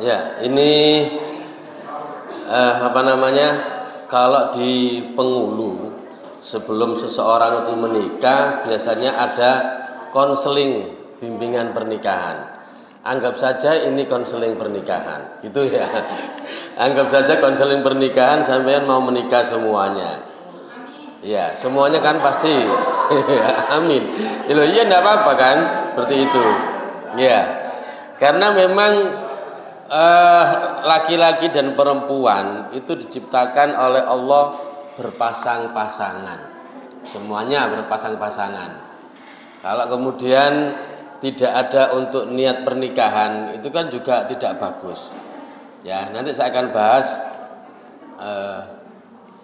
Ya, ini apa namanya? Kalau di Pengulu sebelum seseorang itu menikah biasanya ada konseling bimbingan pernikahan. Anggap saja ini konseling pernikahan, gitu ya. Anggap saja konseling pernikahan sampean mau menikah semuanya. Ya, semuanya kan pasti. Amin. Iya enggak apa-apa kan? Seperti itu. Ya. Karena memang laki-laki dan perempuan itu diciptakan oleh Allah berpasang-pasangan. Semuanya berpasang-pasangan. Kalau kemudian tidak ada untuk niat pernikahan, itu kan juga tidak bagus. Ya, nanti saya akan bahas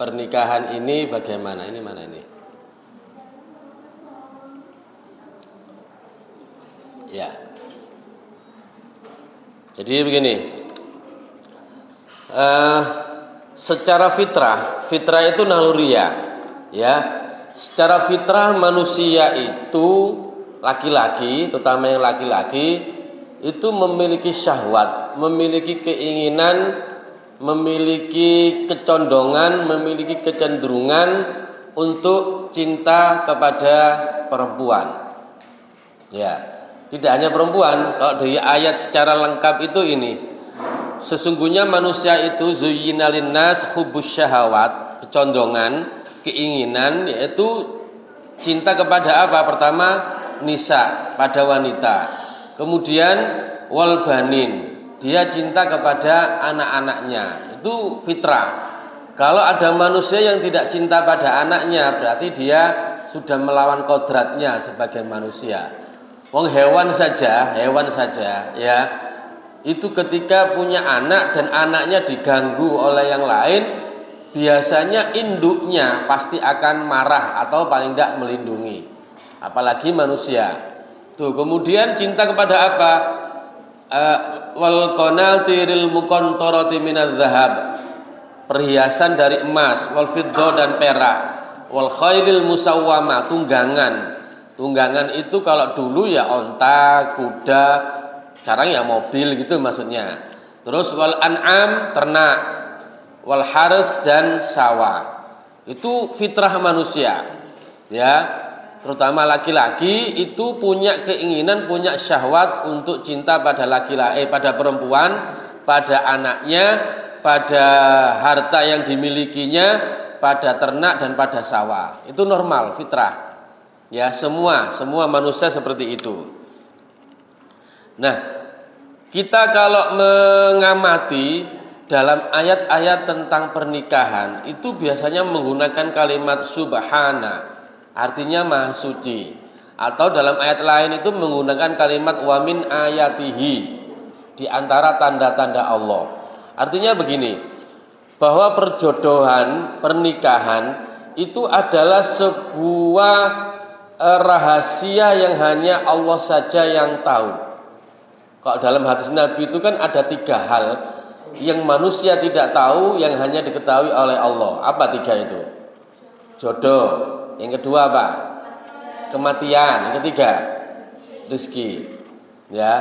pernikahan ini bagaimana. Ini mana ini? Ya. Jadi begini, secara fitrah itu naluriah, ya. Secara fitrah manusia itu laki-laki, terutama yang laki-laki itu memiliki syahwat, memiliki keinginan, memiliki kecondongan, memiliki kecenderungan untuk cinta kepada perempuan. Ya. Tidak hanya perempuan, kalau dari ayat secara lengkap itu ini. Sesungguhnya manusia itu zuyyina linnas hubbus syahawat, kecondongan, keinginan, yaitu cinta kepada apa? Pertama, nisa, pada wanita. Kemudian wal banin, dia cinta kepada anak-anaknya. Itu fitrah. Kalau ada manusia yang tidak cinta pada anaknya, berarti dia sudah melawan kodratnya sebagai manusia. Wong hewan saja ya, itu ketika punya anak dan anaknya diganggu oleh yang lain, biasanya induknya pasti akan marah atau paling tidak melindungi. Apalagi manusia. Tuh, kemudian cinta kepada apa? Wal qanatiril muqantarati minadz zahab, perhiasan dari emas, wal fiddah dan perak, wal khairil musawwama, tunggangan. Tunggangan itu kalau dulu ya onta, kuda, sekarang ya mobil gitu maksudnya. Terus wal an'am, ternak, wal haris dan sawah. Itu fitrah manusia. Ya, terutama laki-laki itu punya keinginan, punya syahwat untuk cinta pada laki-laki, pada perempuan, pada anaknya, pada harta yang dimilikinya, pada ternak dan pada sawah. Itu normal, fitrah. Ya, semua manusia seperti itu. Nah, kita kalau mengamati dalam ayat-ayat tentang pernikahan itu biasanya menggunakan kalimat subhana, artinya maha suci. Atau dalam ayat lain itu menggunakan kalimat wa min ayatihi, di antara tanda-tanda Allah. Artinya begini, bahwa perjodohan, pernikahan itu adalah sebuah rahasia yang hanya Allah saja yang tahu. Kalau dalam hadis Nabi itu kan ada 3 hal yang manusia tidak tahu, yang hanya diketahui oleh Allah. Apa 3 itu? Jodoh. Yang kedua apa? Kematian. Yang ketiga, rezeki. Ya,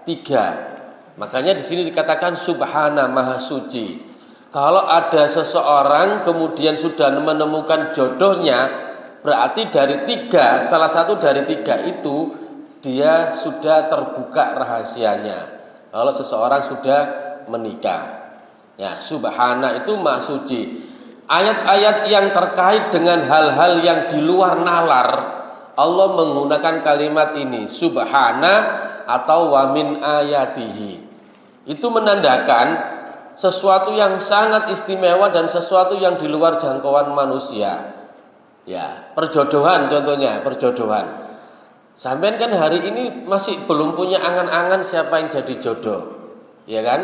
3. Makanya di sini dikatakan subhana, maha suci. Kalau ada seseorang kemudian sudah menemukan jodohnya, berarti dari 3, salah satu dari 3 itu dia sudah terbuka rahasianya. Kalau seseorang sudah menikah, ya subhana itu maha suci. Ayat-ayat yang terkait dengan hal-hal yang di luar nalar, Allah menggunakan kalimat ini subhana atau wa min ayatihi. Itu menandakan sesuatu yang sangat istimewa dan sesuatu yang di luar jangkauan manusia. Ya, perjodohan contohnya, perjodohan. Sampean kan hari ini masih belum punya angan-angan siapa yang jadi jodoh. Ya kan?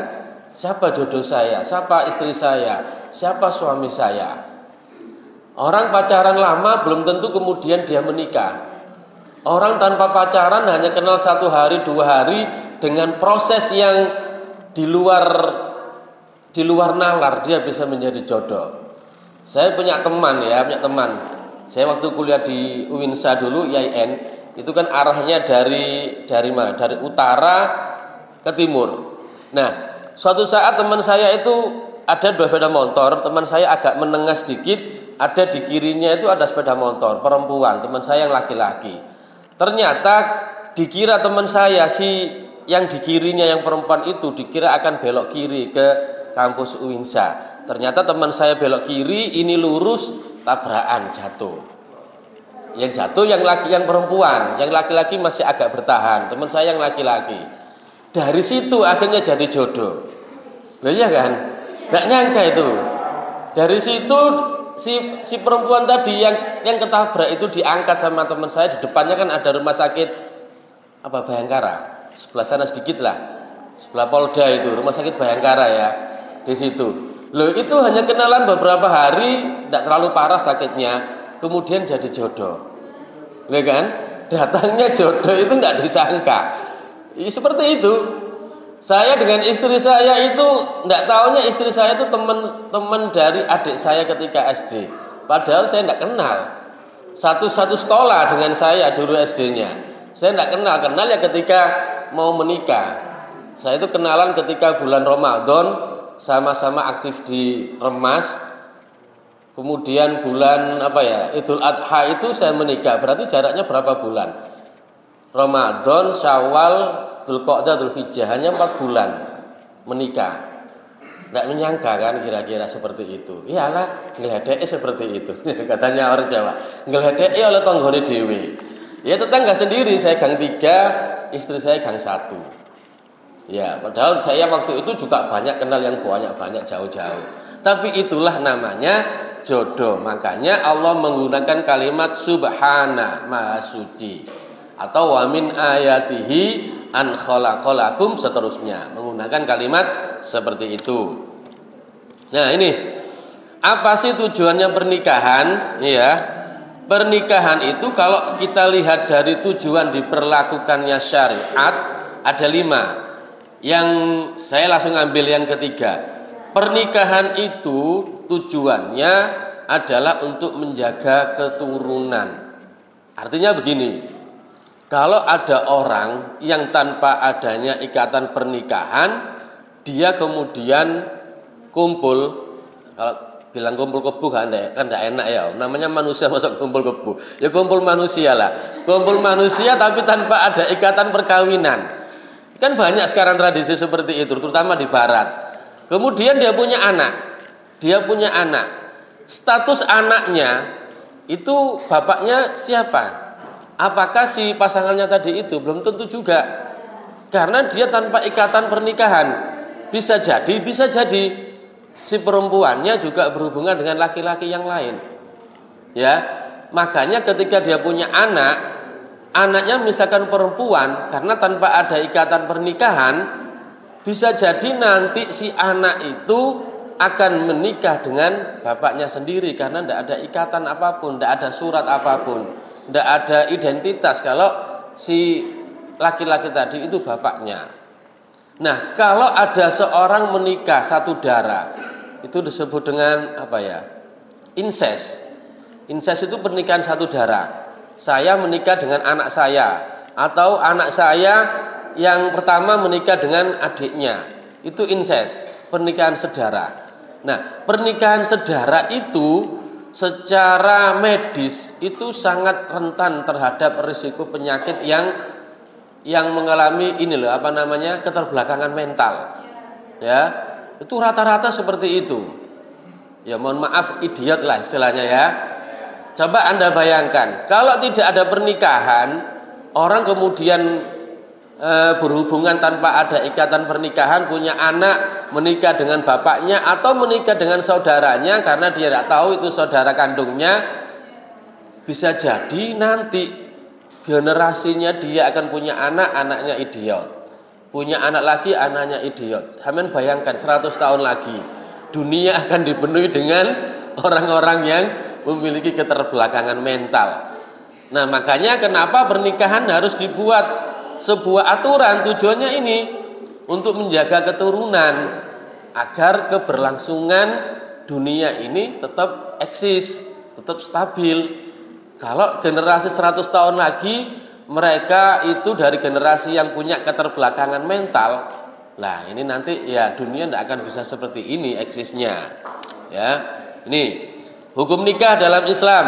Siapa jodoh saya? Siapa istri saya? Siapa suami saya? Orang pacaran lama belum tentu kemudian dia menikah. Orang tanpa pacaran hanya kenal 1 hari, 2 hari dengan proses yang di luar nalar dia bisa menjadi jodoh. Saya punya teman. Saya waktu kuliah di UINSA dulu, IAIN, itu kan arahnya dari mana? Dari utara ke timur. Nah, suatu saat teman saya itu ada 2 sepeda motor, teman saya agak menengah sedikit, ada di kirinya itu ada sepeda motor perempuan, teman saya yang laki-laki. Ternyata dikira teman saya yang di kirinya yang perempuan itu dikira akan belok kiri ke kampus UINSA. Ternyata teman saya belok kiri, ini lurus, tabrakan, jatuh. Yang jatuh yang perempuan, yang laki-laki masih agak bertahan. Teman saya yang laki-laki. Dari situ akhirnya jadi jodoh. Loh iya kan? Nggak nyangka itu. Dari situ si perempuan tadi yang ketabrak itu diangkat sama teman saya. Di depannya kan ada rumah sakit Bayangkara. Sebelah sana sedikit lah. Sebelah Polda itu, rumah sakit Bayangkara ya. Di situ. Loh itu hanya kenalan beberapa hari, tidak terlalu parah sakitnya, kemudian jadi jodoh. Ya kan? Datangnya jodoh itu tidak disangka. Seperti itu. Saya dengan istri saya itu tidak tahunya istri saya itu teman dari adik saya ketika SD. Padahal saya tidak kenal. Satu sekolah dengan saya dulu SD-nya. Saya tidak kenal ya ketika mau menikah. Saya itu kenalan ketika bulan Ramadan, sama-sama aktif di Remas. Kemudian bulan Idul Adha itu saya menikah. Berarti jaraknya berapa bulan? Ramadan, Syawal, Dzulqa'dah, Dzulhijjah, hanya 4 bulan menikah. Tidak menyangka kan kira-kira seperti itu. Iyalah, ngeledeki seperti itu. Katanya orang Jawa, ngeledeki oleh tonggone dhewe. Ya tetangga sendiri, saya gang 3, istri saya gang 1. Ya, padahal saya waktu itu juga banyak kenal yang banyak jauh-jauh. Tapi itulah namanya jodoh. Makanya Allah menggunakan kalimat subhana, maha suci, atau wa min ayatihi an khalaqalakum, seterusnya menggunakan kalimat seperti itu. Nah, ini apa sih tujuannya pernikahan? Ya, pernikahan itu kalau kita lihat dari tujuan diperlakukannya syariat ada 5. Yang saya langsung ambil yang ketiga. Pernikahan itu tujuannya adalah untuk menjaga keturunan. Artinya begini, kalau ada orang yang tanpa adanya ikatan pernikahan, dia kemudian kumpul, kalau bilang kumpul kebo kan enggak enak ya, namanya manusia masuk kumpul kebo, ya kumpul manusia lah, kumpul manusia tapi tanpa ada ikatan perkawinan. Kan banyak sekarang tradisi seperti itu, terutama di barat. Kemudian dia punya anak, status anaknya itu bapaknya siapa? Apakah si pasangannya tadi itu? Belum tentu juga. Karena dia tanpa ikatan pernikahan. Bisa jadi si perempuannya juga berhubungan dengan laki-laki yang lain. Ya, makanya ketika dia punya anaknya misalkan perempuan, karena tanpa ada ikatan pernikahan, bisa jadi nanti si anak itu akan menikah dengan bapaknya sendiri karena tidak ada ikatan apapun, tidak ada surat apapun, tidak ada identitas kalau si laki-laki tadi itu bapaknya. Nah, kalau ada seorang menikah satu darah, itu disebut dengan incest. Incest itu pernikahan satu darah. Saya menikah dengan anak saya, atau anak saya yang pertama menikah dengan adiknya, itu incest, pernikahan sedara. Nah, pernikahan sedara itu secara medis itu sangat rentan terhadap risiko penyakit yang mengalami keterbelakangan mental. Ya, itu rata-rata seperti itu. Ya mohon maaf, idiot lah istilahnya ya. Coba Anda bayangkan, kalau tidak ada pernikahan, orang kemudian berhubungan tanpa ada ikatan pernikahan, punya anak, menikah dengan bapaknya atau menikah dengan saudaranya karena dia tidak tahu itu saudara kandungnya, bisa jadi nanti generasinya dia akan punya anaknya idiot, punya anak lagi, anaknya idiot. Hamen bayangkan 100 tahun lagi dunia akan dipenuhi dengan orang-orang yang memiliki keterbelakangan mental. Nah, makanya kenapa pernikahan harus dibuat sebuah aturan, tujuannya ini untuk menjaga keturunan agar keberlangsungan dunia ini tetap eksis, tetap stabil. Kalau generasi 100 tahun lagi mereka itu dari generasi yang punya keterbelakangan mental, Nah, ini nanti ya dunia tidak akan bisa seperti ini eksisnya. Ya, ini hukum nikah dalam Islam.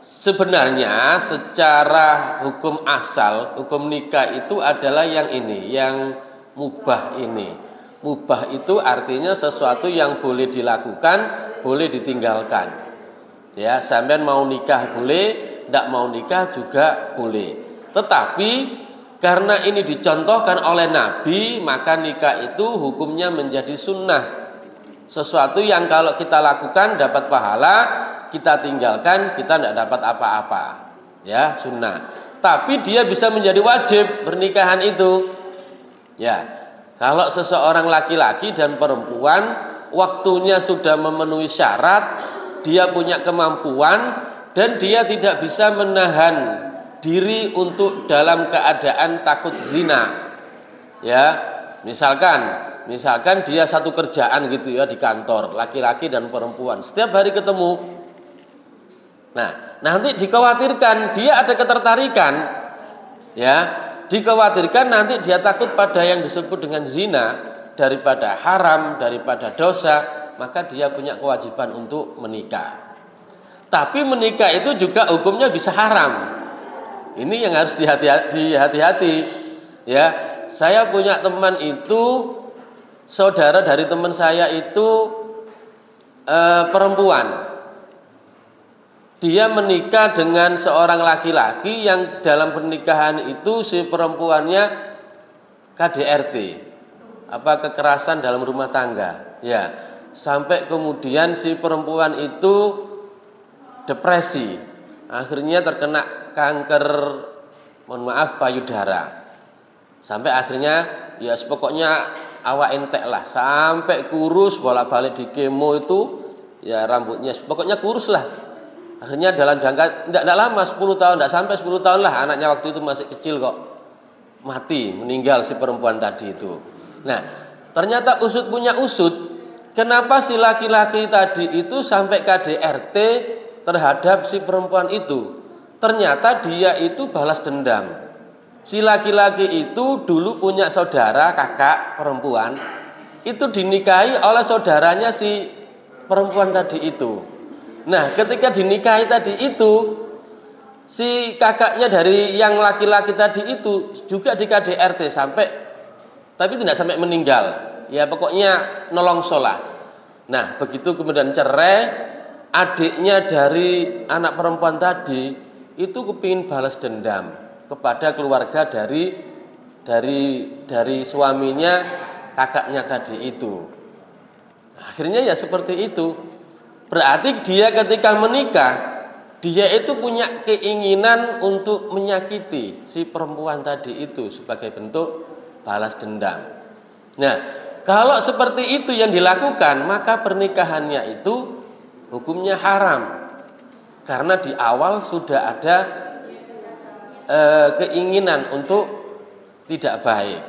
Sebenarnya secara hukum asal, hukum nikah itu adalah yang ini, yang mubah ini. Mubah itu artinya sesuatu yang boleh dilakukan, boleh ditinggalkan. Ya, sampean mau nikah boleh, tidak mau nikah juga boleh. Tetapi karena ini dicontohkan oleh Nabi, maka nikah itu hukumnya menjadi sunnah. Sesuatu yang kalau kita lakukan dapat pahala, kita tinggalkan kita tidak dapat apa-apa. Ya, sunnah. Tapi dia bisa menjadi wajib pernikahan itu. Ya, kalau seseorang laki-laki dan perempuan waktunya sudah memenuhi syarat, dia punya kemampuan dan dia tidak bisa menahan diri untuk dalam keadaan takut zina. Ya, misalkan dia satu kerjaan gitu ya di kantor, laki-laki dan perempuan, setiap hari ketemu. Nah, nanti dikhawatirkan dia ada ketertarikan, ya, dikhawatirkan nanti dia takut pada yang disebut dengan zina, daripada haram, daripada dosa, maka dia punya kewajiban untuk menikah. Tapi menikah itu juga hukumnya bisa haram. Ini yang harus dihati-hati. Ya, saya punya teman itu, saudara dari teman saya itu perempuan. Dia menikah dengan seorang laki-laki yang dalam pernikahan itu si perempuannya KDRT, kekerasan dalam rumah tangga. Ya, sampai kemudian si perempuan itu depresi, akhirnya terkena kanker, mohon maaf, payudara. Sampai akhirnya ya pokoknya awak entek lah, sampai kurus, bolak-balik di kemo itu, ya rambutnya pokoknya kurus lah. Akhirnya dalam jangka tidak lama, 10 tahun, tidak sampai 10 tahun lah, anaknya waktu itu masih kecil kok, mati, meninggal si perempuan tadi itu. Nah, ternyata usut punya usut, kenapa si laki-laki tadi itu sampai KDRT terhadap si perempuan itu? Ternyata dia itu balas dendam. Si laki-laki itu dulu punya saudara kakak perempuan, itu dinikahi oleh saudaranya si perempuan tadi itu. Nah, ketika dinikahi tadi itu, si kakaknya dari yang laki-laki tadi itu juga di KDRT sampai, tapi tidak sampai meninggal. Ya pokoknya nolongso lah. Nah, begitu kemudian cerai, adiknya dari anak perempuan tadi itu kepingin balas dendam kepada keluarga dari suaminya, kakaknya tadi itu. Akhirnya ya seperti itu. Berarti dia ketika menikah, dia itu punya keinginan untuk menyakiti si perempuan tadi itu sebagai bentuk balas dendam. Nah, kalau seperti itu yang dilakukan, maka pernikahannya itu hukumnya haram. Karena di awal sudah ada keinginan untuk tidak baik.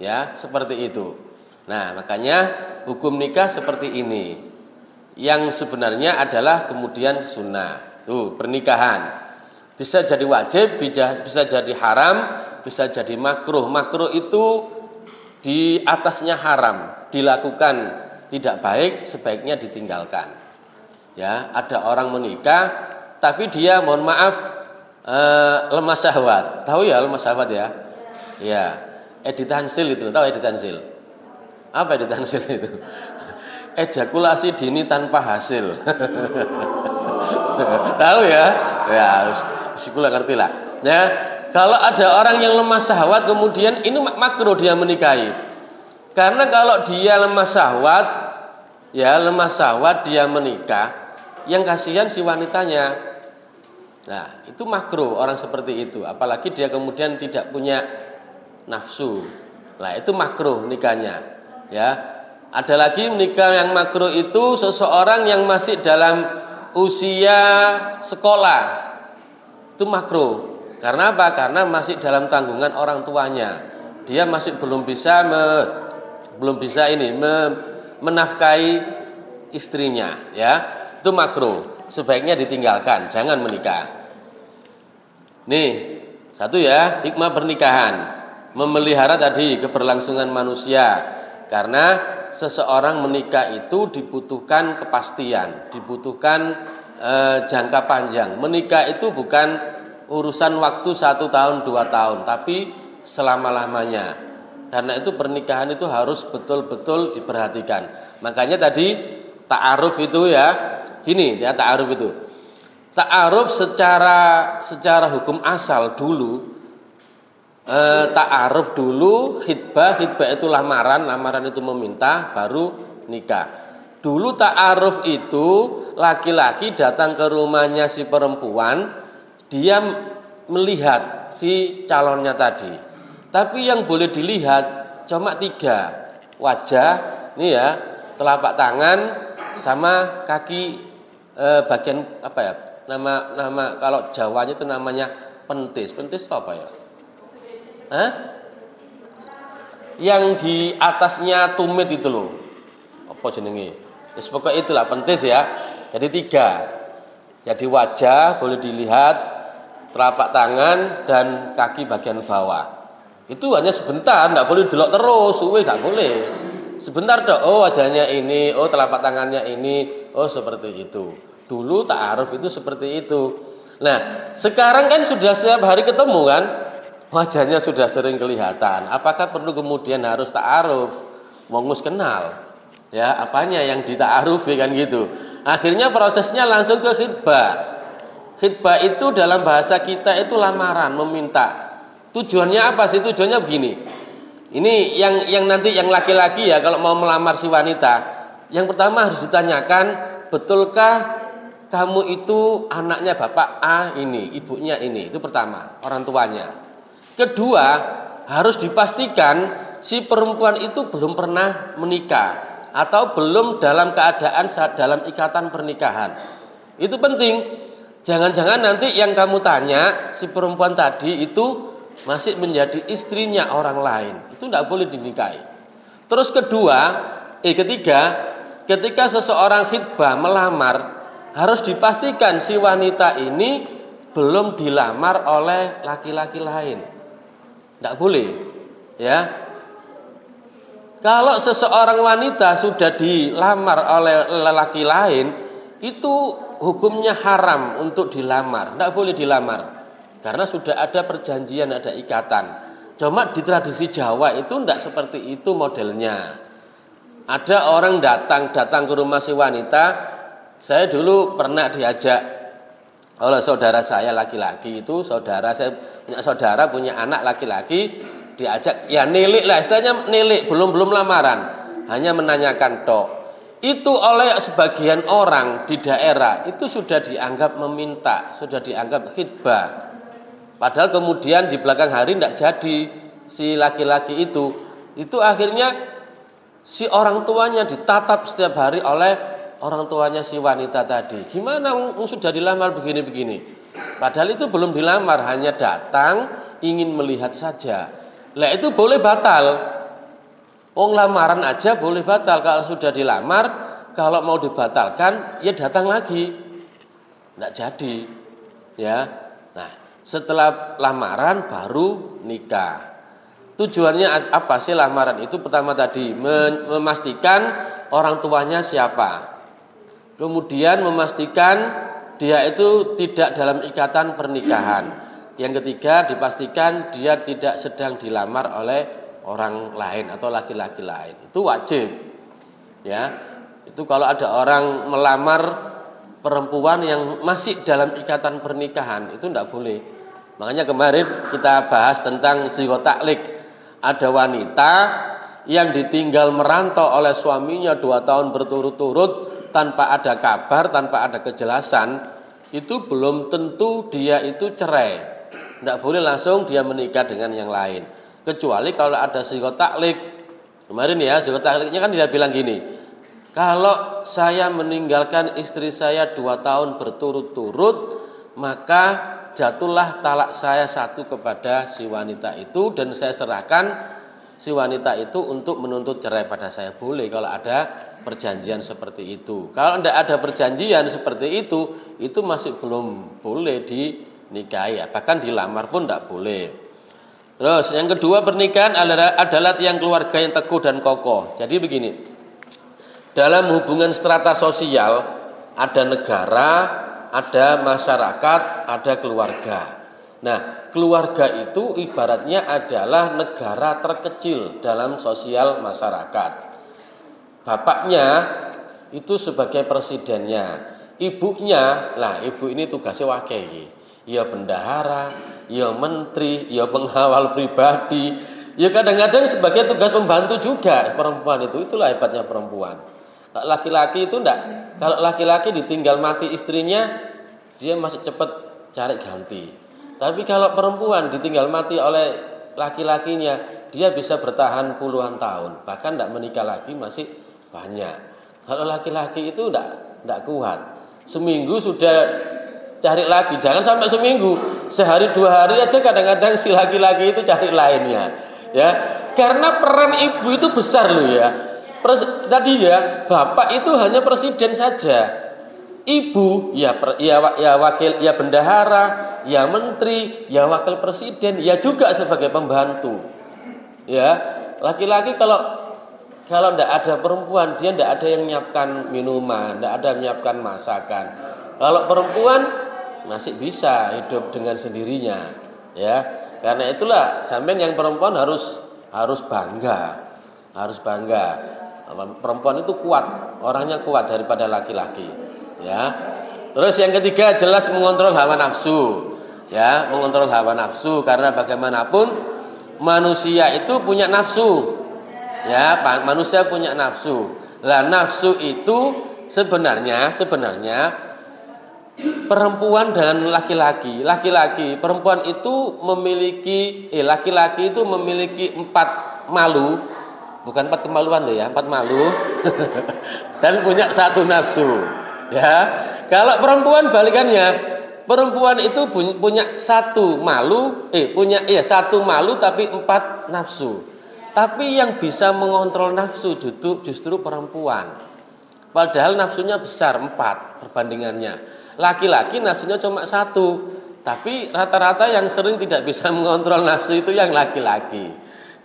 Ya, seperti itu. Nah, makanya hukum nikah seperti ini. Yang sebenarnya adalah kemudian sunnah. Tuh, pernikahan bisa jadi wajib, bisa jadi haram, bisa jadi makruh. Makruh itu di atasnya haram, dilakukan tidak baik, sebaiknya ditinggalkan. Ya, ada orang menikah tapi dia mohon maaf lemah syahwat. Tahu ya lemah syahwat ya? Ya, editansil itu, tahu editansil? Apa editansil itu? Ejakulasi dini tanpa hasil. Tahu ya? Ya, sikulah ngerti lah. Ya, kalau ada orang yang lemah syahwat kemudian ini makruh dia menikahi. Karena kalau dia lemah syahwat, ya lemah syahwat dia menikah, yang kasihan si wanitanya. Nah, itu makruh orang seperti itu. Apalagi dia kemudian tidak punya nafsu. Nah, itu makruh nikahnya. Ya. Ada lagi nikah yang makruh itu seseorang yang masih dalam usia sekolah. Itu makruh. Karena apa? Karena masih dalam tanggungan orang tuanya. Dia masih belum bisa menafkahi istrinya, ya. Itu makruh. Sebaiknya ditinggalkan, jangan menikah. Nih, satu ya, hikmah pernikahan. memelihara tadi keberlangsungan manusia. Karena seseorang menikah itu dibutuhkan kepastian, dibutuhkan jangka panjang. Menikah itu bukan urusan waktu 1 tahun 2 tahun, tapi selama-lamanya. Karena itu pernikahan itu harus betul-betul diperhatikan. Makanya tadi ta'aruf itu ya, ini ya ta'aruf itu. Ta'aruf secara hukum asal dulu, ta'aruf dulu, khitbah itu lamaran itu meminta, baru nikah. Dulu ta'aruf itu laki-laki datang ke rumahnya si perempuan, dia melihat si calonnya tadi. Tapi yang boleh dilihat cuma 3, wajah, nih ya, telapak tangan sama kaki, bagian apa ya? Nama kalau Jawanya itu namanya pentis. Pentis apa ya? Hah? Yang di atasnya tumit itu loh. Apa jenenge? Pokoknya itulah pentis ya. Jadi 3. Jadi wajah boleh dilihat, telapak tangan dan kaki bagian bawah. Itu hanya sebentar, enggak boleh delok terus, suwe enggak boleh. Sebentar dong, oh wajahnya ini, oh telapak tangannya ini, oh seperti itu. Dulu ta'aruf itu seperti itu. Nah, sekarang kan sudah setiap hari ketemu kan, wajahnya sudah sering kelihatan. Apakah perlu kemudian harus ta'aruf? Wongus kenal, ya apanya yang dita'arufi kan gitu. Akhirnya prosesnya langsung ke khitbah. Khitbah itu dalam bahasa kita itu lamaran, meminta. Tujuannya apa sih? Tujuannya begini. Ini yang nanti yang laki-laki ya kalau mau melamar si wanita, yang pertama harus ditanyakan, betulkah kamu itu anaknya bapak A ini, ibunya ini. Itu pertama, orang tuanya. Kedua, harus dipastikan si perempuan itu belum pernah menikah atau belum dalam keadaan dalam ikatan pernikahan. Itu penting. Jangan-jangan nanti yang kamu tanya si perempuan tadi itu masih menjadi istrinya orang lain. Itu tidak boleh dinikahi. Terus ketiga, ketika seseorang khitbah melamar, harus dipastikan si wanita ini belum dilamar oleh laki-laki lain. Tidak boleh, ya. Kalau seseorang wanita sudah dilamar oleh lelaki lain, itu hukumnya haram untuk dilamar. Tidak boleh dilamar, karena sudah ada perjanjian, ada ikatan. Cuma di tradisi Jawa itu tidak seperti itu modelnya. Ada orang datang ke rumah si wanita. Saya dulu pernah diajak oleh saudara saya laki-laki itu, saudara punya anak laki-laki, diajak ya nilik lah, istilahnya nilik, belum lamaran, hanya menanyakan tok. Itu oleh sebagian orang di daerah itu sudah dianggap meminta, sudah dianggap khitbah. Padahal kemudian di belakang hari tidak jadi si laki-laki itu akhirnya si orang tuanya ditatap setiap hari oleh orang tuanya si wanita tadi. Gimana sudah dilamar begini-begini? Padahal itu belum dilamar, hanya datang ingin melihat saja. Lah itu boleh batal. Wong lamaran aja boleh batal. Kalau sudah dilamar, kalau mau dibatalkan ya datang lagi. Tidak jadi. Ya. Nah, setelah lamaran baru nikah. Tujuannya apa sih lamaran itu? Pertama tadi memastikan orang tuanya siapa. Kemudian memastikan dia itu tidak dalam ikatan pernikahan. Yang ketiga, dipastikan dia tidak sedang dilamar oleh orang lain atau laki-laki lain. Itu wajib. Ya. Itu kalau ada orang melamar perempuan yang masih dalam ikatan pernikahan, itu tidak boleh. Makanya kemarin kita bahas tentang sigho taklik. Ada wanita yang ditinggal merantau oleh suaminya 2 tahun berturut-turut tanpa ada kabar, tanpa ada kejelasan, itu belum tentu dia itu cerai. Tidak boleh langsung dia menikah dengan yang lain. Kecuali kalau ada sigho taklik. Kemarin ya, sigho takliknya kan dia bilang gini, kalau saya meninggalkan istri saya 2 tahun berturut-turut, maka jatuhlah talak saya 1 kepada si wanita itu, dan saya serahkan si wanita itu untuk menuntut cerai pada saya. Boleh kalau ada perjanjian seperti itu. Kalau tidak ada perjanjian seperti itu masih belum boleh dinikahi, bahkan dilamar pun tidak boleh. Terus yang kedua, pernikahan adalah tiang keluarga yang teguh dan kokoh. Jadi begini, dalam hubungan strata sosial ada negara, ada masyarakat, ada keluarga. Nah, keluarga itu ibaratnya adalah negara terkecil dalam sosial masyarakat. Bapaknya itu sebagai presidennya, ibunya, lah ibu ini tugasnya wakil, ya bendahara, ya menteri, ya pengawal pribadi, ya kadang-kadang sebagai tugas pembantu juga perempuan itu. Itulah hebatnya perempuan. Kalau laki-laki itu enggak. Kalau laki-laki ditinggal mati istrinya, dia masih cepat cari ganti. Tapi kalau perempuan ditinggal mati oleh laki-lakinya, dia bisa bertahan puluhan tahun, bahkan enggak menikah lagi masih banyak. Kalau laki-laki itu enggak kuat. Seminggu sudah cari lagi, jangan sampai seminggu, sehari 2 hari aja kadang-kadang si laki-laki itu cari lainnya, ya. Karena peran ibu itu besar loh ya. Tadi ya, bapak itu hanya presiden saja, ibu ya wakil, ya bendahara, ya menteri, ya wakil presiden, ya juga sebagai pembantu. Ya, laki-laki kalau tidak ada perempuan, dia tidak ada yang menyiapkan minuman, tidak ada yang menyiapkan masakan. Kalau perempuan masih bisa hidup dengan sendirinya, ya. Karena itulah sampean yang perempuan harus bangga, Perempuan itu kuat, orangnya kuat daripada laki-laki, ya. Terus yang ketiga, jelas mengontrol hawa nafsu, ya, mengontrol hawa nafsu, karena bagaimanapun manusia itu punya nafsu, ya, manusia punya nafsu. Lah nafsu itu sebenarnya perempuan dan laki-laki. Perempuan itu memiliki laki-laki itu memiliki 4 malu, bukan 4 kemaluan loh ya, 4 malu dan punya 1 nafsu, ya. Kalau perempuan balikannya, perempuan itu punya 1 malu, punya 1 malu tapi 4 nafsu. Tapi yang bisa mengontrol nafsu justru perempuan. Padahal nafsunya besar 4 perbandingannya. Laki-laki nafsunya cuma 1, tapi rata-rata yang sering tidak bisa mengontrol nafsu itu yang laki-laki.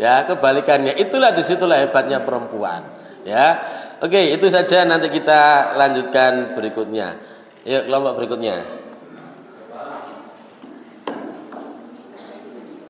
Ya, kebalikannya. Disitulah hebatnya perempuan. Ya, oke, itu saja. Nanti kita lanjutkan berikutnya. Yuk, kelompok berikutnya.